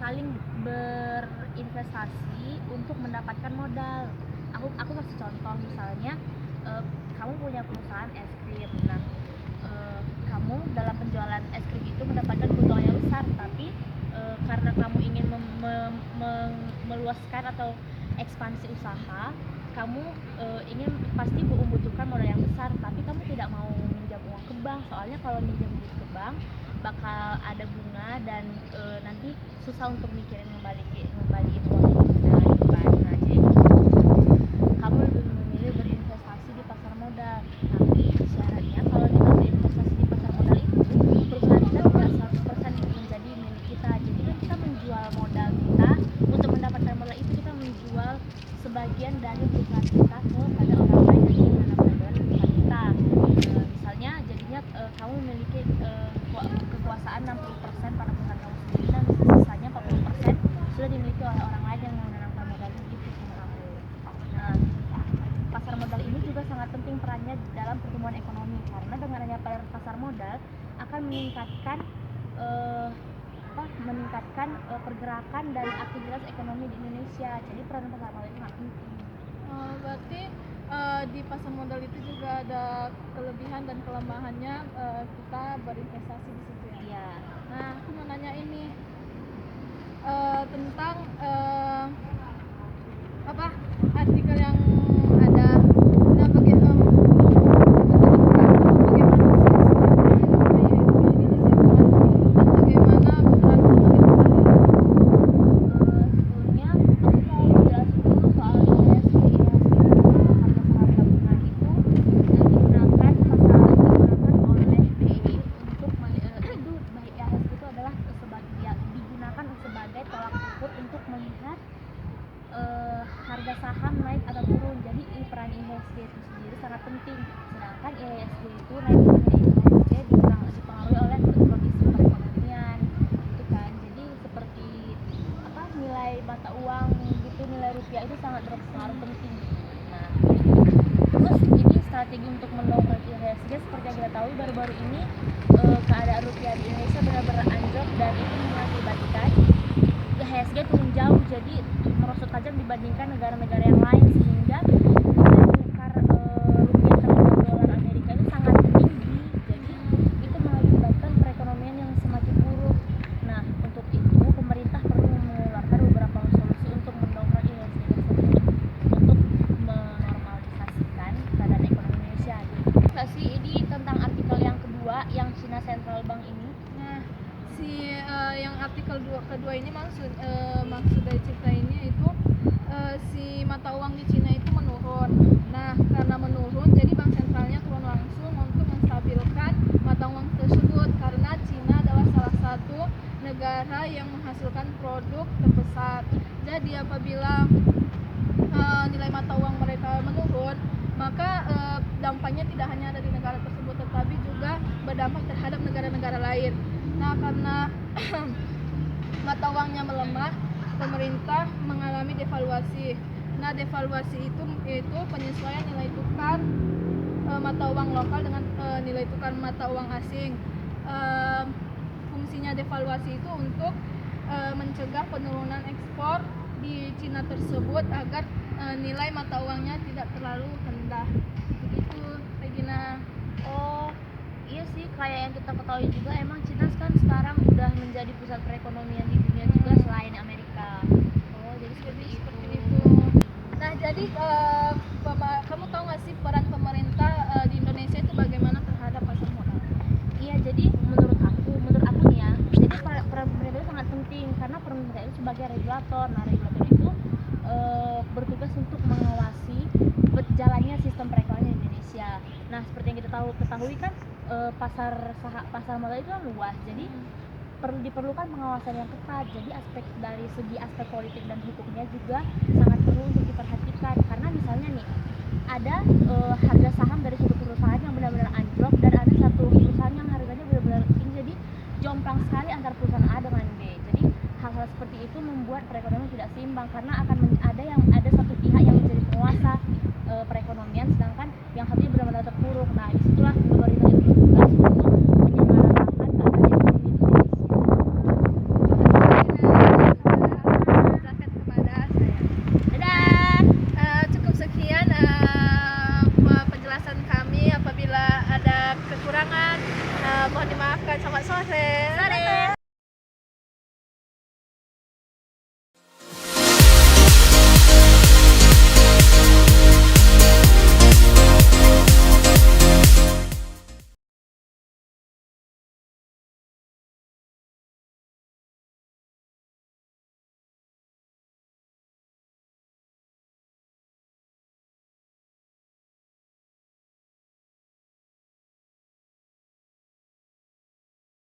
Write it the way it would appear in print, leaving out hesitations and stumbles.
saling berinvestasi untuk mendapatkan modal. Aku kasih contoh misalnya, kamu punya perusahaan es krim. Nah, kamu dalam penjualan es krim itu mendapatkan keuntungan yang besar, tapi karena kamu ingin meluaskan atau ekspansi usaha, kamu ingin pasti membutuhkan modal yang besar, tapi kamu tidak mau minjam uang ke bank, soalnya kalau minjam duit ke bank bakal ada bunga dan nanti susah untuk mikirin ngembaliin uang itu kan. Nah, jadi kamu lebih memilih berinvestasi di pasar modal, tapi syaratnya kalau kita berinvestasi di pasar modal itu perusahaan kita tidak 100% menjadi milik kita. Jadi kan kita menjual modal kita, untuk mendapatkan modal itu kita menjual sebagian dari perusahaan kita kepada orang lain yang ingin mendapatkan perusahaan kita. Misalnya jadinya kamu memiliki kekuasaan 60% pada perusahaan kamu sendiri, dan sisanya 40% sudah dimiliki oleh orang lain yang menanamkan modal itu sama kamu. Nah, pasar modal ini juga sangat penting perannya dalam pertumbuhan ekonomi, karena dengan adanya pasar modal akan meningkatkan pergerakan dari aktivitas ekonomi di Indonesia. Jadi peran pasar modal itu sangat penting. Berarti di pasar modal itu juga ada kelebihan dan kelemahannya, kita berinvestasi di situ ya. Iya. Nah, aku mau nanya ini tentang artikel yang ada. Nah, bagaimana Sebelumnya aku mau menjelaskan dulu soal IHSG. Harga saham gabungan itu digunakan oleh BI untuk itu IHSG itu adalah digunakan sebagai tolak ukur untuk melihat harga saham naik atau turun. Jadi peran IHSG itu sendiri sangat penting. Sedangkan IHSG itu naik IHSG dipengaruhi oleh kondisi perekonomian, gitu kan. Jadi seperti nilai mata uang gitu, nilai rupiah itu sangat berpengaruh penting. Nah, terus ini strategi untuk mendongkrak IHSG seperti yang kita tahu baru-baru ini keadaan rupiah di Indonesia benar-benar anjlok, dan itu mengakibatkan IHSG turun jauh, jadi merosot tajam dibandingkan negara-negara yang lain, sehingga nilai tukar rupiah terhadap dolar Amerika itu sangat tinggi. Jadi itu mengakibatkan perekonomian yang semakin buruk. Nah, untuk itu pemerintah perlu mengeluarkan beberapa solusi untuk mendongkrak IHSG tersebut untuk menormalisasikan keadaan ekonomi Indonesia. Jadi ini tentang artikel yang kedua yang China Central Bank ini. Nah, yang artikel kedua ini maksud dari cerita ini itu si mata uang di Cina itu menurun. Nah, karena menurun, jadi bank sentralnya turun langsung untuk menstabilkan mata uang tersebut, karena Cina adalah salah satu negara yang menghasilkan produk terbesar. Jadi apabila nilai mata uang mereka menurun, maka dampaknya tidak hanya ada di negara tersebut, tetapi juga berdampak terhadap negara-negara lain. Nah, karena mata uangnya melemah, pemerintah mengalami devaluasi. Nah, devaluasi itu penyesuaian nilai tukar mata uang lokal dengan nilai tukar mata uang asing. Fungsinya devaluasi itu untuk mencegah penurunan ekspor di Cina tersebut agar nilai mata uangnya tidak terlalu rendah. Begitu, Regina. Oh, iya sih, kayak yang kita ketahui juga, emang Cina kan sekarang udah menjadi pusat perekonomian di dunia juga selain Amerika. Oh, jadi seperti itu. Nah, jadi kamu tahu nggak sih peran pemerintah di Indonesia itu bagaimana terhadap pasar modal? Iya, jadi menurut aku nih ya, jadi peran pemerintah itu sangat penting, karena pemerintah itu sebagai regulator. Nah, regulator itu bertugas untuk mengawasi berjalannya sistem perekonomian di Indonesia. Nah, seperti yang kita ketahui kan, pasar modal itu kan luas, jadi diperlukan pengawasan yang ketat. Jadi dari segi aspek politik dan hukumnya juga sangat perlu untuk diperhatikan, karena misalnya nih ada harga saham dari suatu perusahaan yang benar-benar anjlok, dan ada satu perusahaan yang harganya benar-benar tinggi, jadi jomplang sekali antara perusahaan A dengan B. Jadi hal-hal seperti itu membuat perekonomian tidak seimbang, karena akan ada satu pihak yang menjadi penguasa perekonomian, sedangkan yang satunya benar-benar terpuruk. Nah, disitulah pemerintah itu bertugas untuk menyamaratakan keadaan ekonomi Indonesia. Selamat sore.